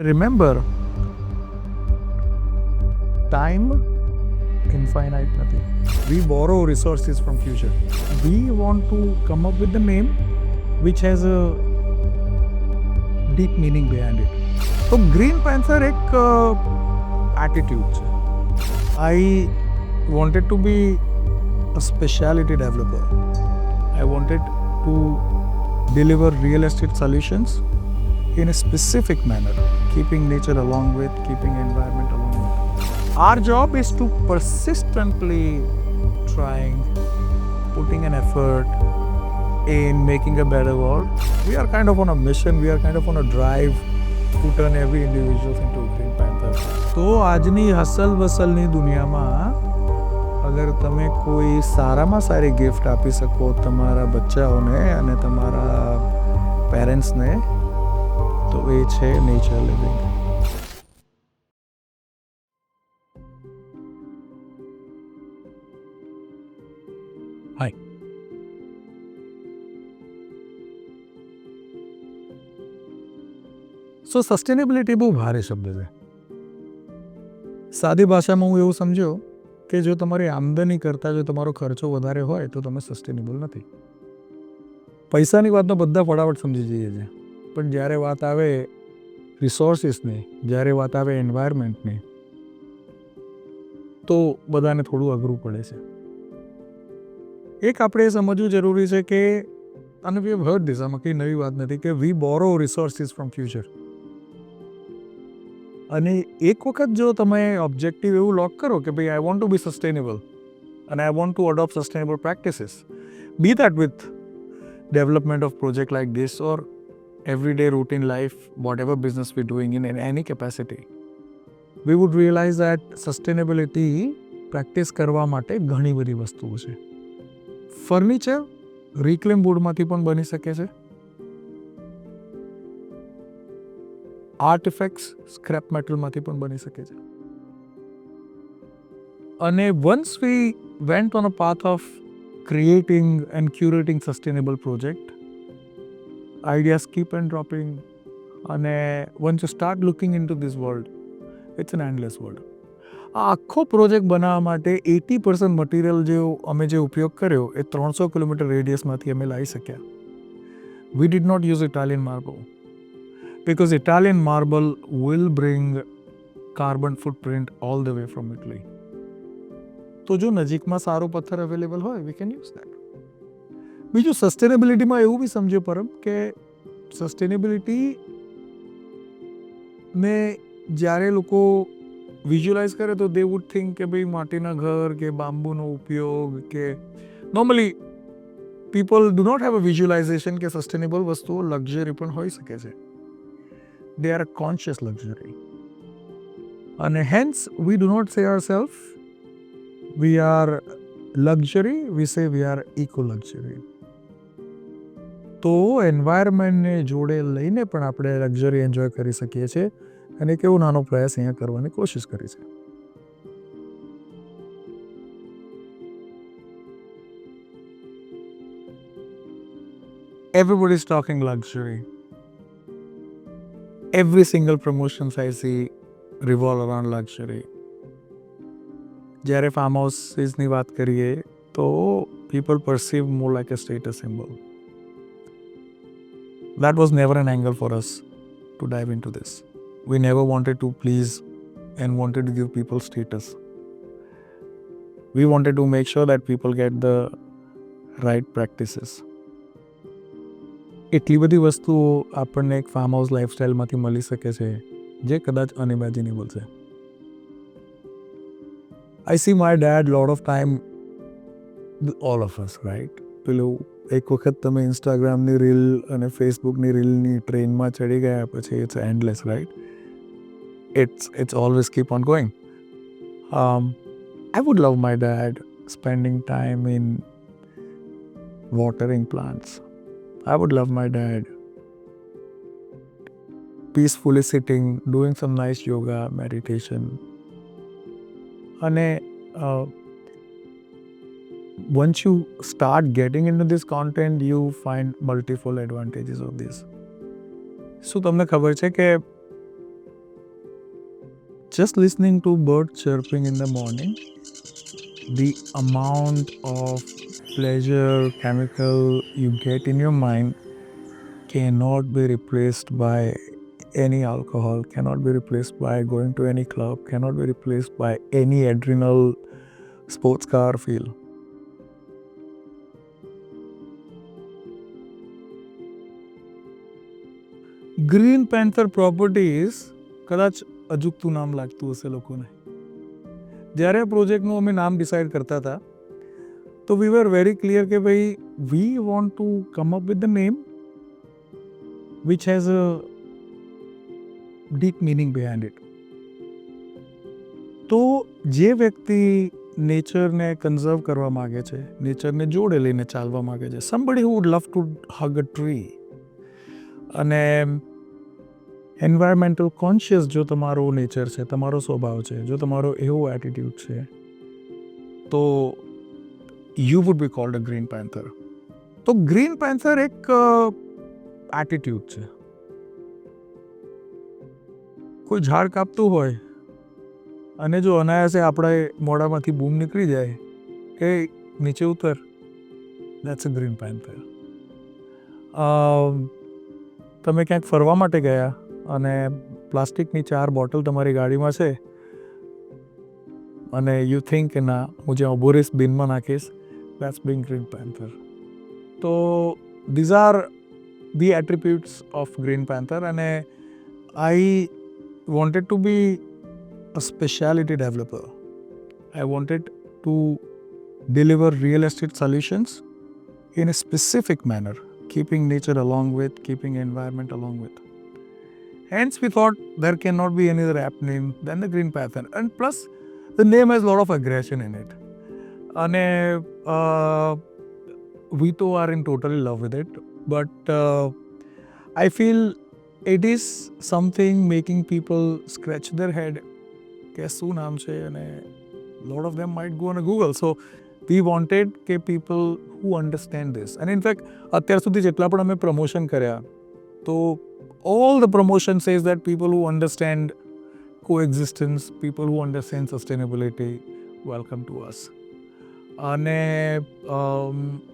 Remember, time infinite nothing. We borrow resources from future. We want to come up with a name which has a deep meaning behind it. तो green panther एक attitude છે. I wanted to be a specialty developer. I wanted to deliver real estate solutions in a specific manner, keeping nature along with, keeping environment along with. Our job is to persistently trying, putting an effort in making a better world. We are kind of on a mission, we are kind of on a drive to turn every individual into a Green Panther. તો આજની hustle વસલની દુનિયામાં અગર તમે કોઈ સારામાં સારી gift આપી શકો તમારા બચ્ચાઓને અને તમારા પેરેન્ટ્સને તો એ છે નેચર લિવિંગ. હાય. સો સસ્ટેનેબિલિટી બહુ ભારે શબ્દ છે. સાદી ભાષામાં હું એવું સમજ્યો કે જો તમારી આમદની કરતાં જો તમારો ખર્ચો વધારે હોય તો તમે સસ્ટેનેબલ નથી. પૈસાની વાતનો બધા ફટાફટ સમજી જઈએ છે, પણ જ્યારે વાત આવે રિસોર્સિસની, જ્યારે વાત આવે એન્વાયરમેન્ટની, તો બધાને થોડું અઘરું પડે છે. એક આપણે એ સમજવું જરૂરી છે કે, અને વી હેવ હર્ડ ધીસ, આમાં કંઈ નવી વાત નથી, કે વી બોરો રિસોર્સિસ ફ્રોમ ફ્યુચર. અને એક વખત જો તમે ઓબ્જેક્ટિવ એવું લોક કરો કે ભાઈ I want to be sustainable અને I want to adopt sustainable practices, be that with development of project like this or everyday routine life, whatever business we're doing in any capacity, we would realize that sustainability practice કરવા માટે ઘણી બધી વસ્તુઓ છે. Furniture રિક્લેમ વુડમાંથી પણ બની શકે છે. આર્ટિફેક્ટ્સ સ્ક્રેપ મેટલમાંથી પણ બની શકે છે. અને once we went on a path of creating and curating sustainable project, ideas keep on dropping, and once you start looking into this world, it's an endless world. આ આખો પ્રોજેક્ટ બનાવવા માટે 80% material અમે જે ઉપયોગ કર્યો એ 300 કિલોમીટર રેડિયસમાંથી અમે લાવી શક્યા. We did not use Italian marble because Italian marble will bring carbon footprint all the way from Italy. તો જો નજીકમાં સારો પથ્થર અવેલેબલ હોય વી કેન યુઝ દેટ. બીજું સસ્ટેનેબિલિટીમાં એવું બી સમજો પરમ કે સસ્ટેનેબિલિટીને જ્યારે લોકો વિઝ્યુઅલાઇઝ કરે તો દે વુડ થિંક કે ભાઈ માટીના ઘર કે બાંબુનો ઉપયોગ કે normally people do not have a visualization કે સસ્ટેનેબલ વસ્તુઓ લક્ઝરી પણ હોઈ શકે છે. They are a conscious luxury. અને hence we do not say ourselves we are luxury, we say we are eco-luxury. તો એન્વાયરમેન્ટને જોડે લઈને પણ આપણે લક્ઝરી એન્જોય કરી શકીએ છીએ અને એક એવો નાનો પ્રયાસ અહીંયા કરવાની કોશિશ કરી છે. Everybody is talking luxury. Every single promotions I see revolve around luxury. જ્યારે ફાર્મ હાઉસીસની વાત કરીએ તો people perceive more like a status symbol. That was never an angle for us to dive into this. We never wanted to please and wanted to give people status. We wanted to make sure that people get the right practices. એટલી બધી વસ્તુઓ આપણને એક farm house લાઈફસ્ટાઈલમાંથી મળી શકે છે જે કદાચ અનઇમેજિનેબલ છે. I see my dad lot of time, all of us, right? પેલું એક વખત તમે ઇન્સ્ટાગ્રામની રીલ અને ફેસબુકની રીલની ટ્રેનમાં ચડી ગયા પછી it's endless, right? It's always keep on going. I would love my dad spending time in watering plants. I would love my dad peacefully sitting, doing some nice yoga, meditation. અને once you start getting into this content, you find multiple advantages of this. શું તમને ખબર છે કે Just listening to birds chirping in the morning, the amount of pleasure chemical you get in your mind cannot be replaced by any alcohol, cannot be replaced by going to any club, cannot be replaced by any adrenal sports car feel. Green Panther Properties કદાચ અજુકતું નામ લાગતું હશે લોકોને. જ્યારે આ પ્રોજેક્ટનું અમે નામ ડિસાઇડ કરતા હતા તો વી વર વેરી ક્લિયર કે ભાઈ we want to come up with the name which has a deep meaning behind it. તો જે વ્યક્તિ નેચરને કન્ઝર્વ કરવા માગે છે, નેચરને જોડે લઈને ચાલવા માગે છે, somebody who would love to hug a tree, અને એન્વાયરમેન્ટલ કોન્શિયસ જો તમારો નેચર છે, તમારો સ્વભાવ છે, જો તમારો એવો એટીટ્યુડ છે, તો you would be cold a green panther. તો ગ્રીન પેન્થર એક એટીટ્યુડ છે. કોઈ ઝાડ કાપતું હોય અને જો અનાયાસે આપણા મોઢામાંથી બૂમ નીકળી જાય કે નીચે ઉતર, દેટ્સ અ ગ્રીન પેન્થર. તમે ક્યાંક ફરવા માટે ગયા અને પ્લાસ્ટિકની 4 બોટલ તમારી ગાડીમાં છે અને યુ થિંક કે ના હું જ્યાં ઊભો રહીશ બિનમાં નાખીશ, દેટ્સ બિંગ ગ્રીન પેન્થર. તો these are the attributes of green panther. અને આઈ wanted to be a specialty developer. I wanted to deliver real estate solutions in a specific manner, keeping nature along with, keeping environment along with. Hence we thought there cannot be any other apt name than the Green Panther. And plus the name has a lot of aggression in it. And we too are in totally love with it. But I feel it is something making people scratch their head કે શું નામ છે, અને lot of them might go on a Google. So we wanted કે people who understand this. And in fact અત્યાર સુધી જેટલા પણ અમે પ્રમોશન કર્યા તો all the promotion says that people who understand coexistence, people who understand sustainability, welcome to us. અને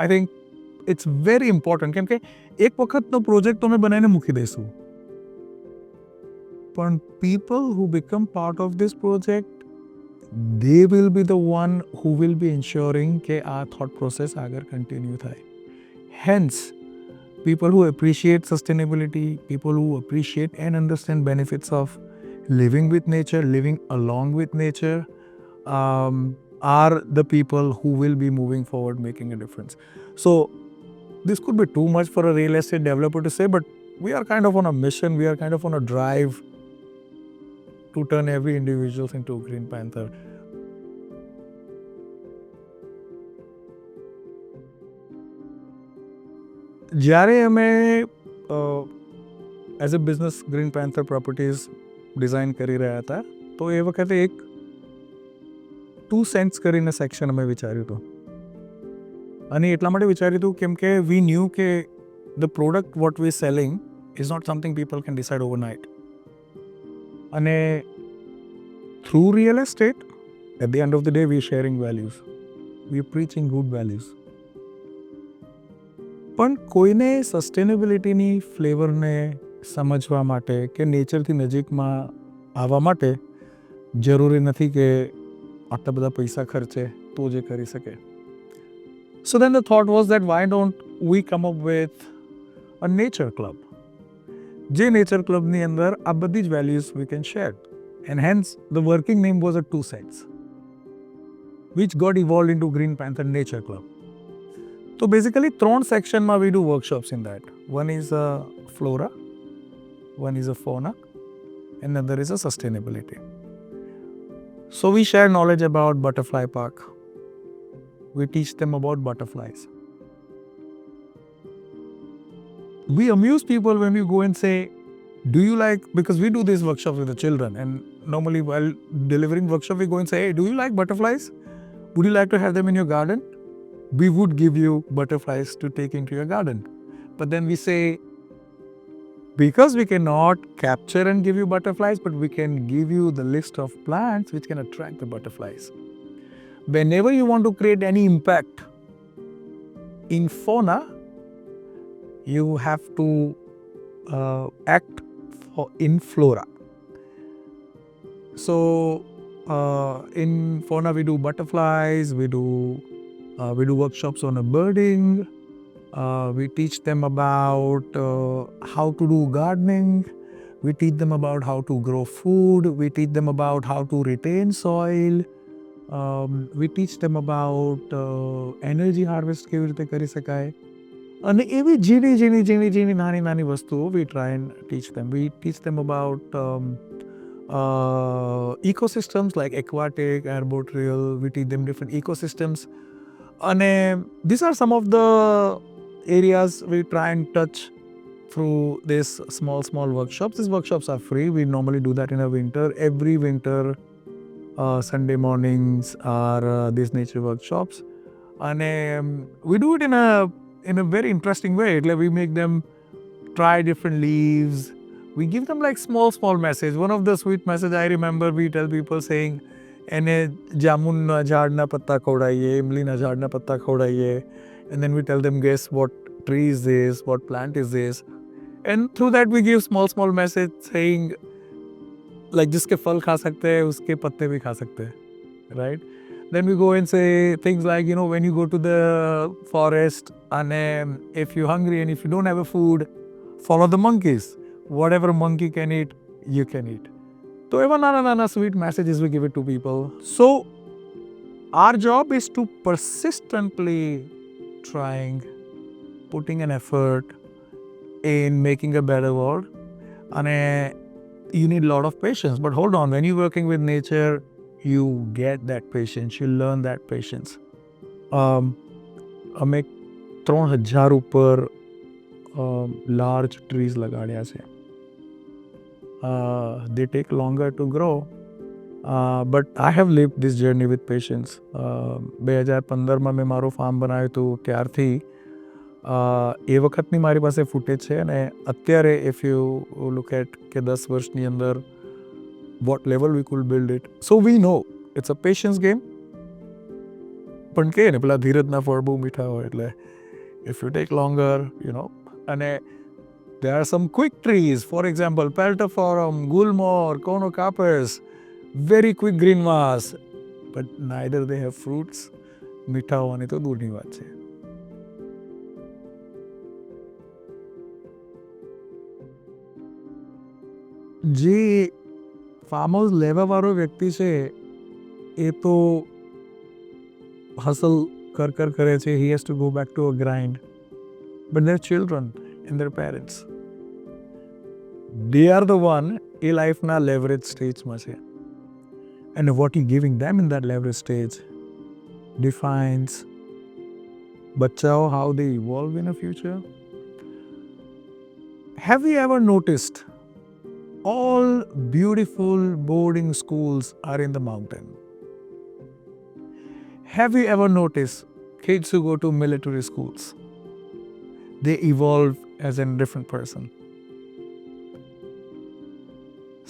I think it's very important કેમ કે એક વખતનો પ્રોજેક્ટ તો અમે બનાવીને મૂકી દઈશું, પણ people who become part of this project, they will be the one who will be ensuring કે આ thought process આગળ continue થાય. Hence, people who appreciate sustainability, people who appreciate and understand benefits of living with nature, living along with nature, are the people who will be moving forward, making a difference. So, this could be too much for a real estate developer to say, but we are kind of on a mission, we are kind of on a drive to turn every individual into a Green Panther. જ્યારે અમે as a business green panther properties design કરી રહ્યા હતા તો એ વખતે એક 2 cents કરીને section અમે વિચાર્યું હતું. અને એટલા માટે વિચાર્યું હતું કેમ કે વી ન્યૂ કે the product what we selling is not something people can decide overnight. અને through real estate at the end of the day we sharing values, we preaching good values. પણ કોઈને સસ્ટેનેબિલિટીની ફ્લેવરને સમજવા માટે કે નેચરથી નજીકમાં આવવા માટે જરૂરી નથી કે આટલા બધા પૈસા ખર્ચે તો જે કરી શકે. So then the thought was that why don't we come up with a nature club? જે નેચર ક્લબની અંદર આ બધી જ values we can share. And hence the working name was a 2 cents, which got evolved into Green Panther Nature Club. So basically 3 sectionમાં we do workshops in that. One is a flora, one is a fauna, and another is a sustainability. So we share knowledge about butterfly park. We teach them about butterflies. We amuse people when we go and say, do you like, because we do this workshop with the children, and normally while delivering workshop we go and say, hey, do you like butterflies? Would you like to have them in your garden? We would give you butterflies to take into your garden. But then we say, Because we cannot capture and give you butterflies, but we can give you the list of plants which can attract the butterflies. Whenever you want to create any impact in fauna, you have to act in flora. So in fauna we do butterflies, we do workshops on birding. We teach them about how to do gardening. We teach them about how to grow food. We teach them about how to retain soil. We teach them about energy harvest કેવી રીતે કરી શકાય. અને એવી ઝીણી નાની વસ્તુઓ we try and teach them. We teach them about ecosystems like aquatic, arboreal. We teach them different ecosystems. And these are some of the areas we try and touch through these small workshops. These workshops are free. We normally do that in a winter. Every winter, Sunday mornings are these nature workshops. And we do it in a very interesting way. Like we make them try different leaves. We give them like small message. One of the sweet message I remember, we tell people saying, એને જામુનના ઝાડના પત્તા ખવડાવીએ, ઇમલીના ઝાડના પત્તા ખવડાવીએ. And then we tell them, guess what tree is this, what plant is this. And through that we give small message saying, like जिसके फल खा सकते हैं उसके पत्ते भी खा सकते हैं, right? Then we go and say things like, when you go to the forest and if you're hungry and if you don't have a food, follow the monkeys. Whatever monkey can eat, you can eat. So even nana sweet messages we give it to people. So our job is to persistently trying, putting an effort in making a better world. And you need a lot of patience. But hold on, when you're working with nature, you get that patience, you learn that patience. અમે 3000 ઉપર large trees લગાડ્યા છે. They take longer to grow, but I have lived this journey with patience. 2015 મેં મારું farm બનાવ્યું હતું ત્યારથી એ વખતની મારી પાસે ફૂટેજ છે. અને અત્યારે if you look at કે 10 વર્ષની અંદર what level we could build it. So we know it's a patience game. પણ કહે ને પેલા ધીરજના ફળ બહુ મીઠા હોય. એટલે if you take longer, અને there are some quick trees. For example, peltiforum, gulmore, conocopers, very quick green mass, but neither they have fruits. મીઠા હોવાની તો દૂરની વાત છે. જે ફાર્મ હાઉસ લેવાવાળો વ્યક્તિ છે એ તો hustle કર કરે છે. He has to go back to a grind. But their children and their parents, they are the one A લાઈફના leverage stageમાં છે. And what you're giving them in that leverage stage defines બચ્ચાઓ how they evolve in the future. Have you ever noticed all beautiful boarding schools are in the mountain? Have you ever noticed kids who go to military schools? They evolve as a different person.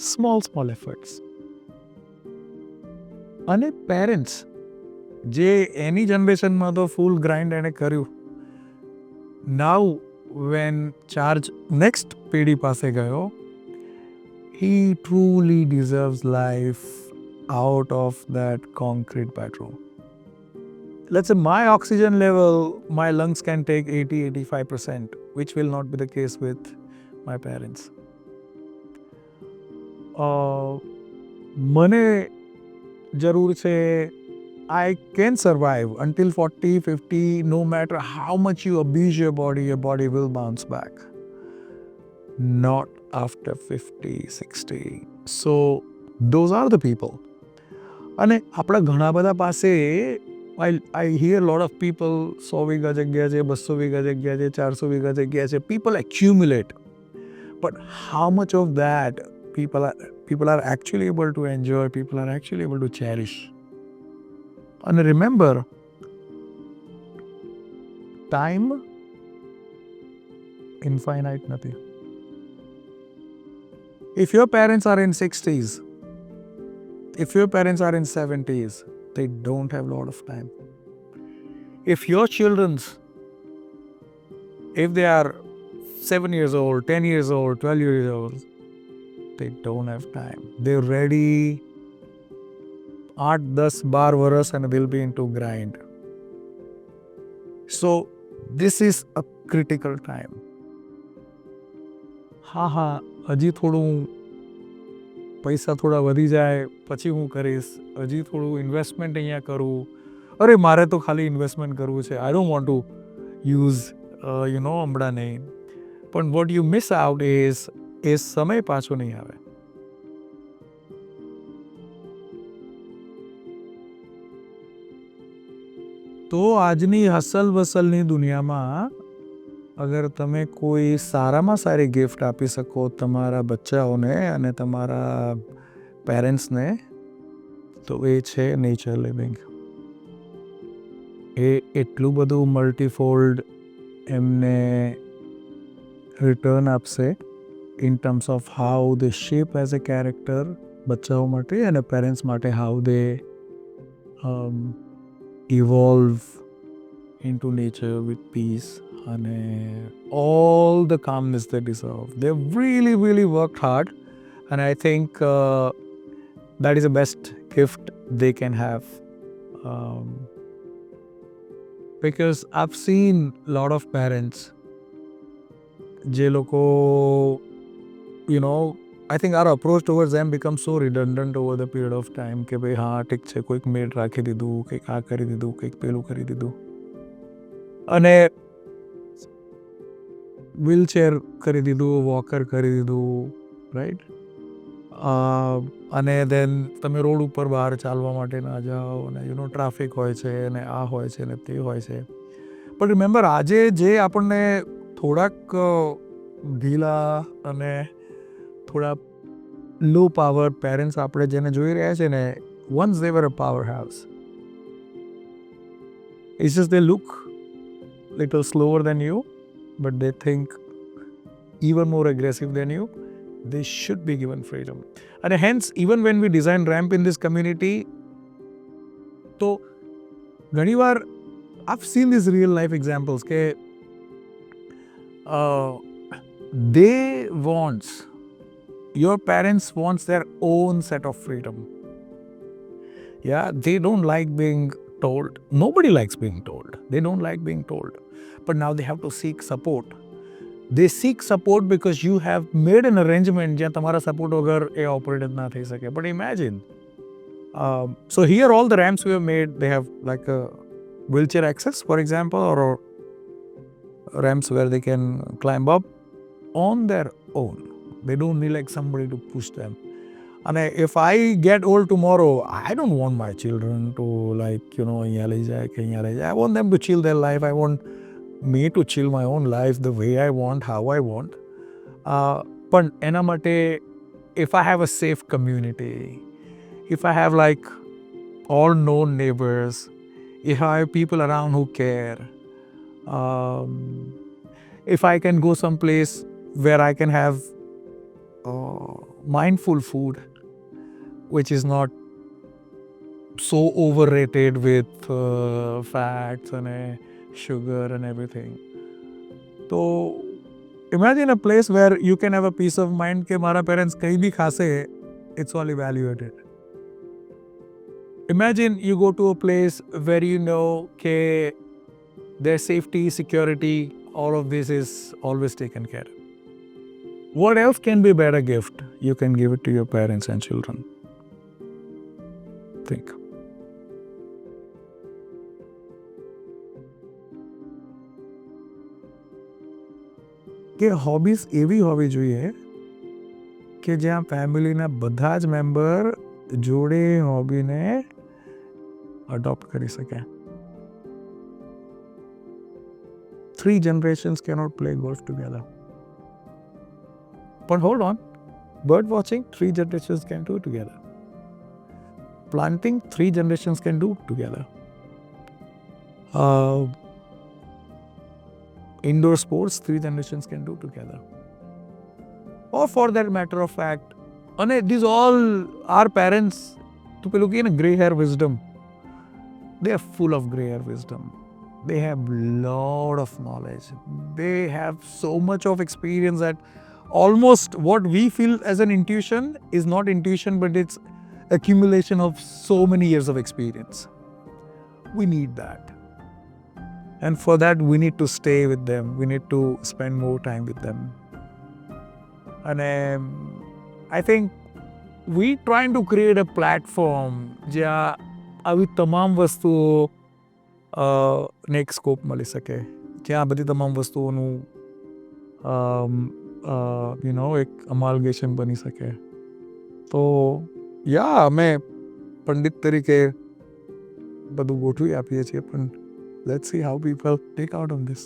Small efforts. અને parents જે એની જનરેશનમાં તો ફૂલ grind એણે કર્યું. નાઉ van charge next પેઢી પાસે ગયો, he truly deserves life out of that concrete bedroom. Let's say my oxygen level, my lungs can take 80-85%, which will not be the case with my parents. મને જરૂર છે, I can survive until 40-50, no matter how much you abuse your body will bounce back. Not after 50-60. So those are the people. અને આપણા ઘણા બધા પાસે I hear a lot of people 100 વીઘા જગ્યા છે, 200 વીઘા જગ્યા છે, 400 વીઘા જગ્યા છે. People accumulate. But how much of that people are actually able to enjoy, people are actually able to cherish? And remember, time infinite નથી. If your parents are in 60s, if your parents are in 70s, they don't have a lot of time. If your children's, if they are 7 years old, 10 years old, 12 years old, they don't have time. They're ready 8-10-12 વર્ષ and they'll be into grind. So this is a critical time. હા હજી થોડું પૈસા થોડા વધી જાય પછી હું કરીશ, હજી થોડું ઇન્વેસ્ટમેન્ટ અહીંયા કરું. અરે મારે તો ખાલી ઇન્વેસ્ટમેન્ટ કરવું છે. I don't want to use હમણાં નહીં. પણ what you miss out is એ સમય પાછો નહીં આવે. તો આજની હસલ વસલની દુનિયામાં અગર તમે કોઈ સારામાં સારી ગિફ્ટ આપી શકો તમારા બચ્ચાઓને અને તમારા પેરેન્ટ્સને તો એ છે નેચર લિવિંગ. એ એટલું બધું મલ્ટીફોલ્ડ એમને રિટર્ન આપશે in terms of how they shape as a character બચ્ચાઓ માટે અને પેરેન્ટ્સ માટે how they evolve into nature with peace and all the calmness they deserve. They've really, really worked hard, and I think that is the best gift they can have. Because I've seen a lot of parents, je loko, I think our approach towards them becomes so redundant over the period of time કે ભાઈ હા ઠીક છે કોઈક મેડ રાખી દીધું, કંઈક આ કરી દીધું, કંઈક પેલું કરી દીધું અને વ્હીલચેર કરી દીધું, વોકર કરી દીધું, રાઈટ. અને દેન તમે રોડ ઉપર બહાર ચાલવા માટે ના જાઓ અને ટ્રાફિક હોય છે અને આ હોય છે ને તે હોય છે. પણ રિમેમ્બર આજે જે આપણને થોડાક ઢીલા અને થોડા લો પાવર પેરેન્ટ્સ આપણે જેને જોઈ રહ્યા છે ને, once they were a powerhouse. It's just they look little slower than you, but they think even more aggressive than you. They should be given freedom. And hence, even when we design ramp in this community, so ઘણી વાર I've seen these real life examples કે they wants, your parents wants their own set of freedom. Yeah, they don't like being told. Nobody likes being told. They don't like being told. But now they have to seek support. They seek support because you have made an arrangement જ્યાં તમારા support વગર એ operate ના થઈ શકે. But imagine, so here all the ramps we have made, they have like a wheelchair access, for example, or ramps where they can climb up on their own. They don't need like somebody to push them. And if I get old tomorrow, I don't want my children to like, I want them to chill their life. I want me to chill my own life the way I want, how I want. But ena mate, if I have a safe community, if I have like all known neighbors, if I have people around who care, if I can go someplace where I can have mindful food, which is not so overrated with fats and sugar and everything. So imagine a place where you can have a peace of mind કે મારા parents કંઈ બી ખાશે, it's all evaluated. Imagine you go to a place where you know કે their safety, security, all of this is always taken care of. What else can be a better gift? You can give it to your parents and children. Think. કે hobbies એવી હોવી જોઈએ કે જ્યાં ફેમિલીના બધા જ member જોડે હોબીને અડોપ્ટ કરી શકે. 3 generations cannot play golf together. But hold on, bird watching 3 generations can do together. Planting 3 generations can do together. Indoor sports 3 generations can do together. or for that matter of fact, અને these all our parents, to પેલું કહીએ ને gray hair wisdom, they are full of gray hair wisdom. They have lot of knowledge. They have so much of experience that almost what we feel as an intuition is not intuition, but it's accumulation of so many years of experience. We need that. And for that, we need to stay with them. We need to spend more time with them. And I think we trying to create a platform જ્યાં આવી તમામ વસ્તુઓ ને એક scope મળી શકે, જ્યાં આ બધી તમામ વસ્તુઓનું એક અમાલગેશન બની શકે. તો અમે પંડિત તરીકે બધું ગોઠવી આપીએ છીએ, પણ let's see how people take out on this.